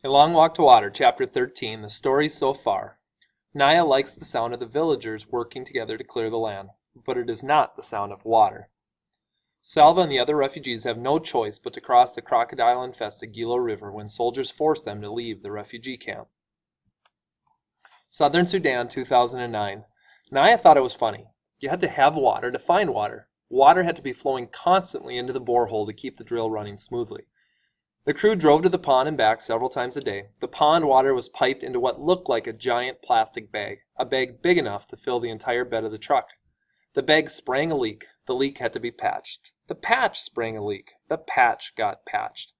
A Long Walk to Water, Chapter 13, The Story So Far. Naya likes the sound of the villagers working together to clear the land, but it is not the sound of water. Salva and the other refugees have no choice but to cross the crocodile-infested Gilo River when soldiers force them to leave the refugee camp. Southern Sudan, 2009. Naya thought it was funny. You had to have water to find water. Water had to be flowing constantly into the borehole to keep the drill running smoothly. The crew drove to the pond and back several times a day. The pond water was piped into what looked like a giant plastic bag, a bag big enough to fill the entire bed of the truck. The bag sprang a leak. The leak had to be patched. The patch sprang a leak. The patch got patched.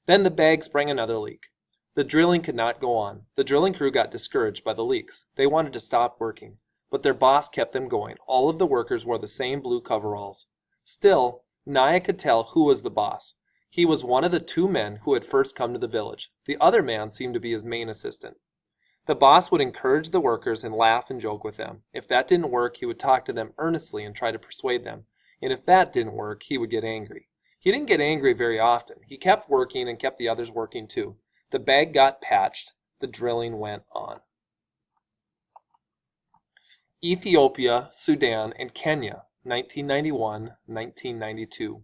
Then the bag sprang another leak. The drilling could not go on. The drilling crew got discouraged by the leaks. They wanted to stop working, but their boss kept them going. All of the workers wore the same blue coveralls. Still, Naya could tell who was the boss. He was one of the two men who had first come to the village. The other man seemed to be his main assistant. The boss would encourage the workers and laugh and joke with them. If that didn't work, he would talk to them earnestly and try to persuade them. And if that didn't work, he would get angry. He didn't get angry very often. He kept working and kept the others working too. The bag got patched. The drilling went on. Ethiopia, Sudan, and Kenya, 1991-1992.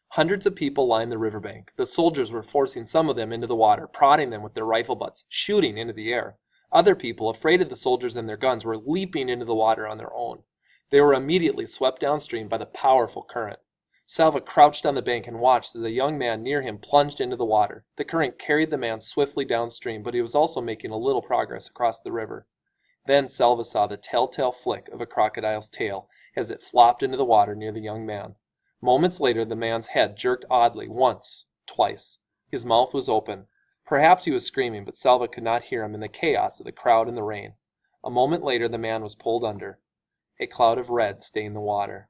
Hundreds of people lined the riverbank. The soldiers were forcing some of them into the water, prodding them with their rifle butts, shooting into the air. Other people, afraid of the soldiers and their guns, were leaping into the water on their own. They were immediately swept downstream by the powerful current. Salva crouched on the bank and watched as a young man near him plunged into the water. The current carried the man swiftly downstream, but he was also making a little progress across the river. Then Salva saw the telltale flick of a crocodile's tail as it flopped into the water near the young man. Moments later the man's head jerked oddly, once, twice. His mouth was open. Perhaps he was screaming, but Salva could not hear him in the chaos of the crowd and the rain. A moment later the man was pulled under. A cloud of red stained the water.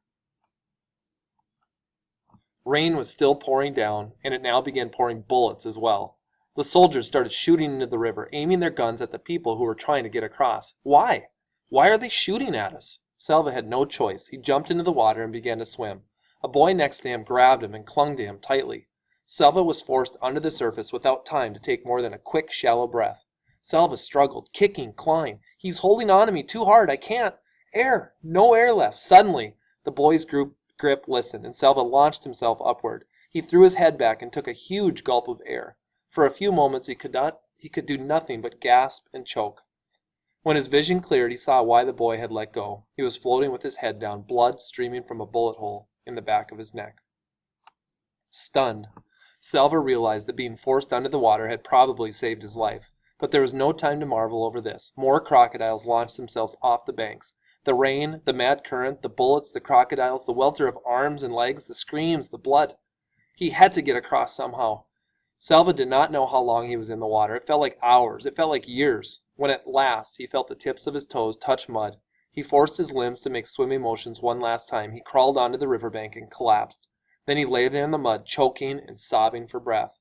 Rain was still pouring down, and it now began pouring bullets as well. The soldiers started shooting into the river, aiming their guns at the people who were trying to get across. Why? Why are they shooting at us? Salva had no choice. He jumped into the water and began to swim. A boy next to him grabbed him and clung to him tightly. Salva was forced under the surface without time to take more than a quick, shallow breath. Salva struggled, kicking, clawing. He's holding on to me too hard. I can't. Air! No air left. Suddenly, the boy's grip loosened, and Salva launched himself upward. He threw his head back and took a huge gulp of air. For a few moments he could do nothing but gasp and choke. When his vision cleared, he saw why the boy had let go. He was floating with his head down, blood streaming from a bullet hole in the back of his neck. Stunned, Salva realized that being forced under the water had probably saved his life. But there was no time to marvel over this. More crocodiles launched themselves off the banks. The rain, the mad current, the bullets, the crocodiles, the welter of arms and legs, the screams, the blood. He had to get across somehow. Salva did not know how long he was in the water. It felt like hours. It felt like years. When at last he felt the tips of his toes touch mud, he forced his limbs to make swimming motions one last time. He crawled onto the riverbank and collapsed. Then he lay there in the mud, choking and sobbing for breath.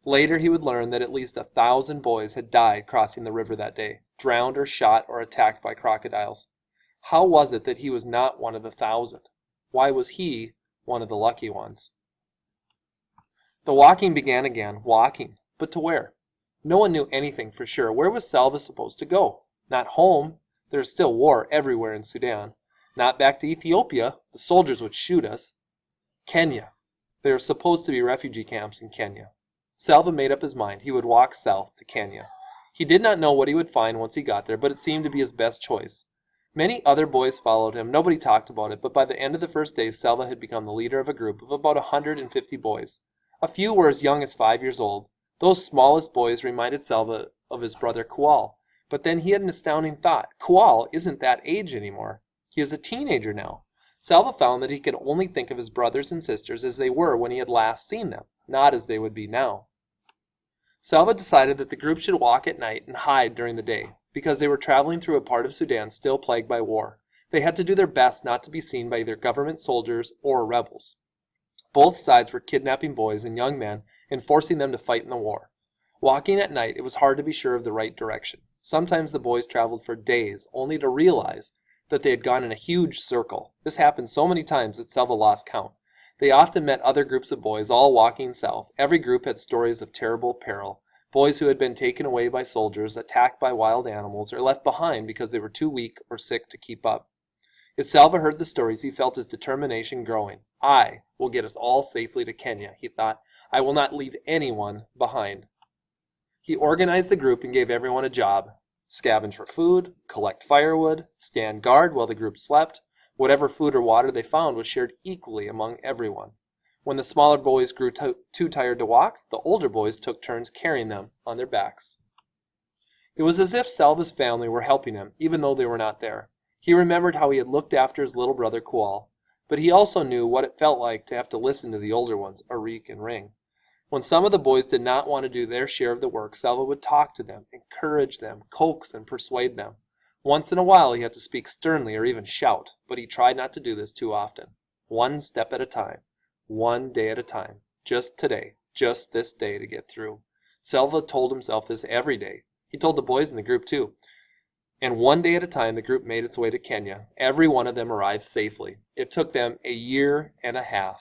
Later he would learn that at least 1,000 boys had died crossing the river that day, drowned or shot or attacked by crocodiles. How was it that he was not one of the 1,000? Why was he one of the lucky ones? The walking began again. Walking. But to where? No one knew anything for sure. Where was Salva supposed to go? Not home. There is still war everywhere in Sudan. Not back to Ethiopia. The soldiers would shoot us. Kenya. There are supposed to be refugee camps in Kenya. Salva made up his mind. He would walk south to Kenya. He did not know what he would find once he got there, but it seemed to be his best choice. Many other boys followed him. Nobody talked about it, but by the end of the first day, Salva had become the leader of a group of about 150 boys. A few were as young as 5 years old. Those smallest boys reminded Salva of his brother Kual. But then he had an astounding thought. Kual isn't that age anymore. He is a teenager now. Salva found that he could only think of his brothers and sisters as they were when he had last seen them, not as they would be now. Salva decided that the group should walk at night and hide during the day, because they were traveling through a part of Sudan still plagued by war. They had to do their best not to be seen by either government soldiers or rebels. Both sides were kidnapping boys and young men and forcing them to fight in the war. Walking at night, it was hard to be sure of the right direction. Sometimes the boys traveled for days, only to realize that they had gone in a huge circle. This happened so many times that Salva lost count. They often met other groups of boys, all walking south. Every group had stories of terrible peril. boys who had been taken away by soldiers, attacked by wild animals, or left behind because they were too weak or sick to keep up. As Salva heard the stories, he felt his determination growing. I will get us all safely to Kenya, he thought. I will not leave anyone behind. He organized the group and gave everyone a job. Scavenge for food, collect firewood, stand guard while the group slept. Whatever food or water they found was shared equally among everyone. When the smaller boys grew too tired to walk, the older boys took turns carrying them on their backs. It was as if Salva's family were helping him, even though they were not there. He remembered how he had looked after his little brother Kual, but he also knew what it felt like to have to listen to the older ones, Arik and Ring. When some of the boys did not want to do their share of the work, Salva would talk to them, encourage them, coax and persuade them. Once in a while he had to speak sternly or even shout, but he tried not to do this too often. One step at a time, one day at a time. Just today, just this day to get through. Salva told himself this every day. He told the boys in the group too. And one day at a time the group made its way to Kenya. Every one of them arrived safely. It took them a year and a half.